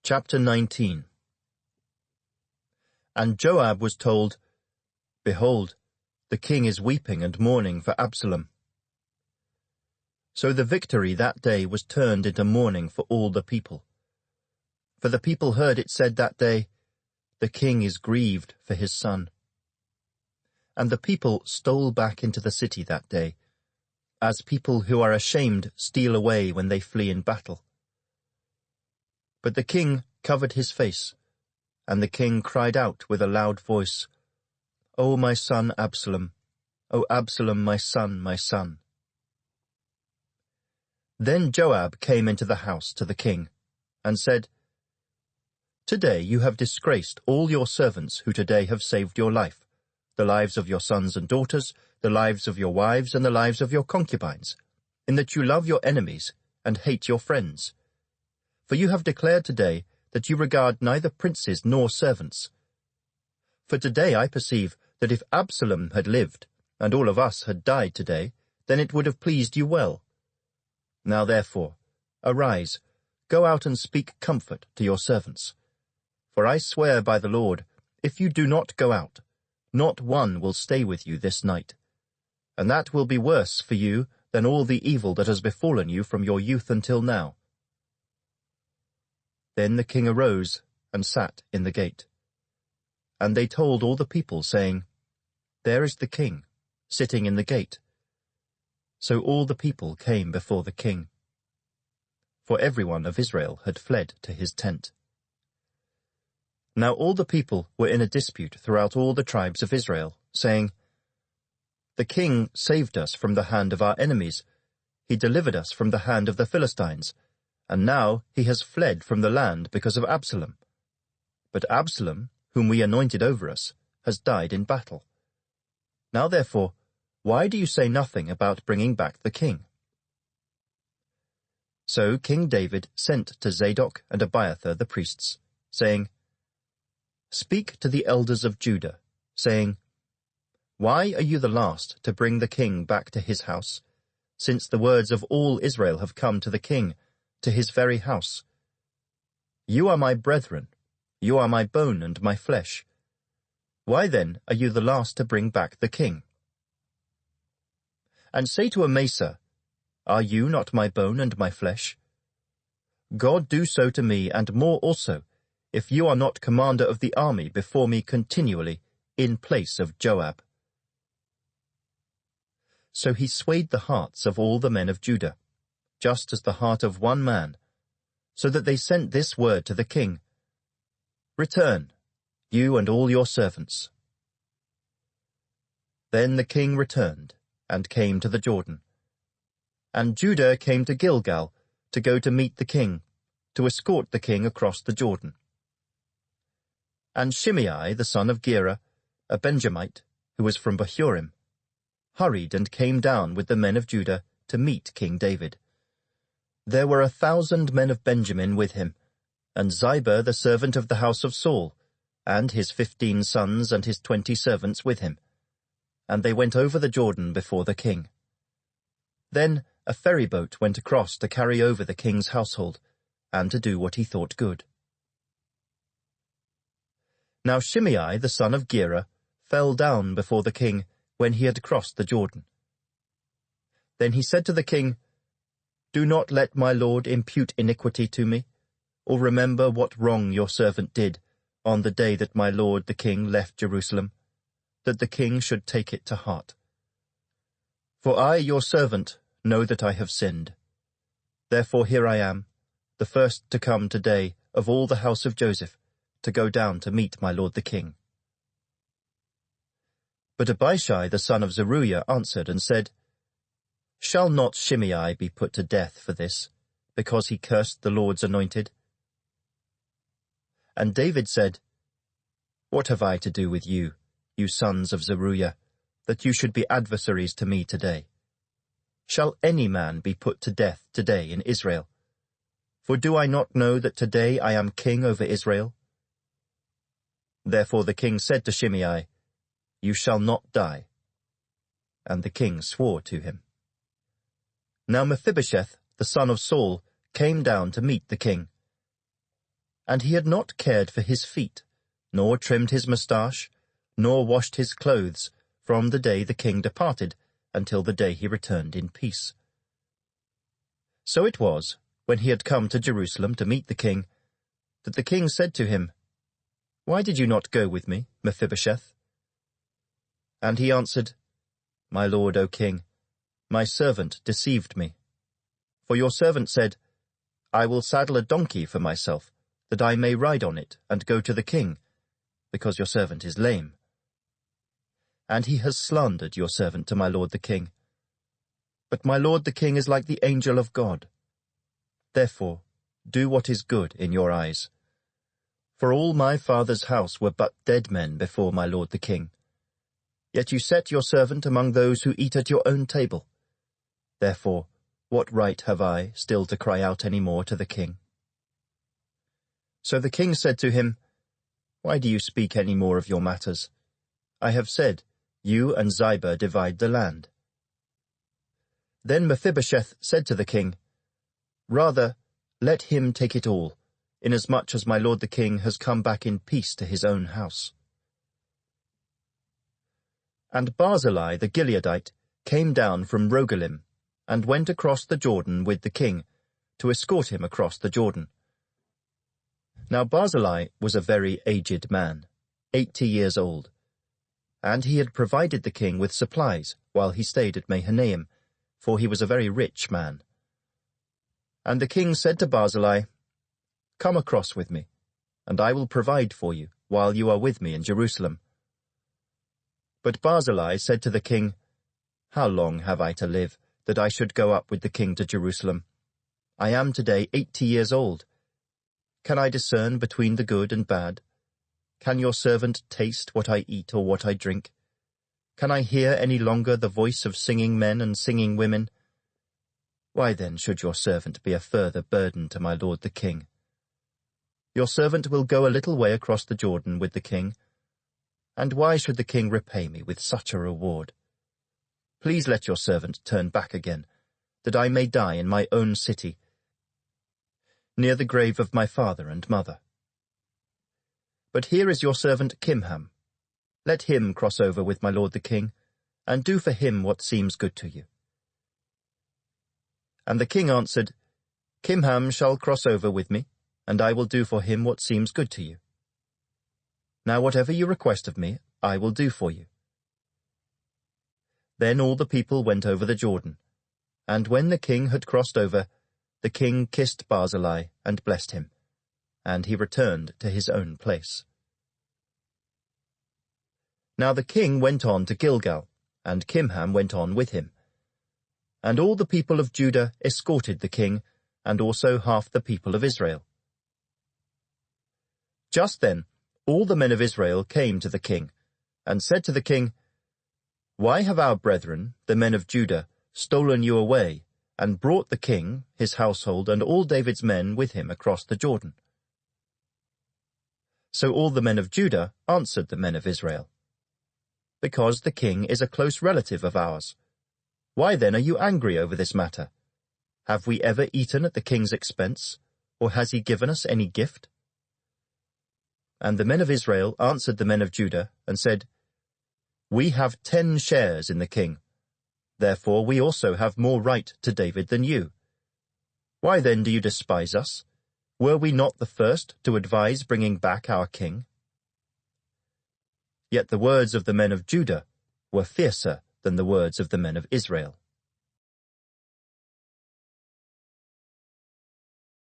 Chapter 19. And Joab was told, Behold, the king is weeping and mourning for Absalom. So the victory that day was turned into mourning for all the people. For the people heard it said that day, The king is grieved for his son. And the people stole back into the city that day, as people who are ashamed steal away when they flee in battle. But the king covered his face, and the king cried out with a loud voice, O my son Absalom, O Absalom, my son, my son. Then Joab came into the house to the king, and said, Today you have disgraced all your servants who today have saved your life, the lives of your sons and daughters, the lives of your wives, and the lives of your concubines, in that you love your enemies and hate your friends. For you have declared today that you regard neither princes nor servants. For today I perceive that if Absalom had lived, and all of us had died today, then it would have pleased you well. Now therefore, arise, go out and speak comfort to your servants. For I swear by the Lord, if you do not go out, not one will stay with you this night. And that will be worse for you than all the evil that has befallen you from your youth until now. Then the king arose and sat in the gate. And they told all the people, saying, There is the king, sitting in the gate. So all the people came before the king. For everyone of Israel had fled to his tent. Now all the people were in a dispute throughout all the tribes of Israel, saying, The king saved us from the hand of our enemies. He delivered us from the hand of the Philistines. And now he has fled from the land because of Absalom. But Absalom, whom we anointed over us, has died in battle. Now therefore, why do you say nothing about bringing back the king? So King David sent to Zadok and Abiathar the priests, saying, Speak to the elders of Judah, saying, Why are you the last to bring the king back to his house, since the words of all Israel have come to the king, to his very house? You are my brethren, you are my bone and my flesh. Why then are you the last to bring back the king? And say to Amasa, Are you not my bone and my flesh? God do so to me, and more also, if you are not commander of the army before me continually, in place of Joab. So he swayed the hearts of all the men of Judah, just as the heart of one man, so that they sent this word to the king, Return, you and all your servants. Then the king returned, and came to the Jordan. And Judah came to Gilgal, to go to meet the king, to escort the king across the Jordan. And Shimei the son of Gera, a Benjamite, who was from Bahurim, hurried and came down with the men of Judah to meet King David. There were 1,000 men of Benjamin with him, and Ziba the servant of the house of Saul, and his 15 sons and his 20 servants with him. And they went over the Jordan before the king. Then a ferry boat went across to carry over the king's household, and to do what he thought good. Now Shimei the son of Gera fell down before the king when he had crossed the Jordan. Then he said to the king, Do not let my lord impute iniquity to me, or remember what wrong your servant did on the day that my lord the king left Jerusalem, that the king should take it to heart. For I, your servant, know that I have sinned. Therefore here I am, the first to come today of all the house of Joseph, to go down to meet my lord the king. But Abishai the son of Zeruiah answered and said, Shall not Shimei be put to death for this, because he cursed the Lord's anointed? And David said, What have I to do with you, you sons of Zeruiah, that you should be adversaries to me today? Shall any man be put to death today in Israel? For do I not know that today I am king over Israel? Therefore the king said to Shimei, You shall not die. And the king swore to him. Now Mephibosheth, the son of Saul, came down to meet the king. And he had not cared for his feet, nor trimmed his moustache, nor washed his clothes, from the day the king departed until the day he returned in peace. So it was, when he had come to Jerusalem to meet the king, that the king said to him, "Why did you not go with me, Mephibosheth?" And he answered, "My lord, O king, my servant deceived me. For your servant said, I will saddle a donkey for myself, that I may ride on it and go to the king, because your servant is lame. And he has slandered your servant to my lord the king. But my lord the king is like the angel of God. Therefore, do what is good in your eyes. For all my father's house were but dead men before my lord the king. Yet you set your servant among those who eat at your own table. Therefore, what right have I still to cry out any more to the king?" So the king said to him, "Why do you speak any more of your matters? I have said, you and Ziba divide the land." Then Mephibosheth said to the king, "Rather, let him take it all, inasmuch as my lord the king has come back in peace to his own house." And Barzillai the Gileadite came down from Rogelim, and went across the Jordan with the king, to escort him across the Jordan. Now Barzillai was a very aged man, 80 years old, and he had provided the king with supplies while he stayed at Mahanaim, for he was a very rich man. And the king said to Barzillai, "Come across with me, and I will provide for you while you are with me in Jerusalem." But Barzillai said to the king, "How long have I to live, that I should go up with the king to Jerusalem? I am today 80 years old. Can I discern between the good and bad? Can your servant taste what I eat or what I drink? Can I hear any longer the voice of singing men and singing women? Why then should your servant be a further burden to my lord the king? Your servant will go a little way across the Jordan with the king, and why should the king repay me with such a reward? Please let your servant turn back again, that I may die in my own city, near the grave of my father and mother. But here is your servant Kimham. Let him cross over with my lord the king, and do for him what seems good to you." And the king answered, "Kimham shall cross over with me, and I will do for him what seems good to you. Now whatever you request of me, I will do for you." Then all the people went over the Jordan, and when the king had crossed over, the king kissed Barzillai and blessed him, and he returned to his own place. Now the king went on to Gilgal, and Kimham went on with him. And all the people of Judah escorted the king, and also half the people of Israel. Just then all the men of Israel came to the king, and said to the king, "Why have our brethren, the men of Judah, stolen you away, and brought the king, his household, and all David's men with him across the Jordan?" So all the men of Judah answered the men of Israel, "Because the king is a close relative of ours. Why then are you angry over this matter? Have we ever eaten at the king's expense, or has he given us any gift?" And the men of Israel answered the men of Judah, and said, "We have 10 shares in the king. Therefore we also have more right to David than you. Why then do you despise us? Were we not the first to advise bringing back our king?" Yet the words of the men of Judah were fiercer than the words of the men of Israel.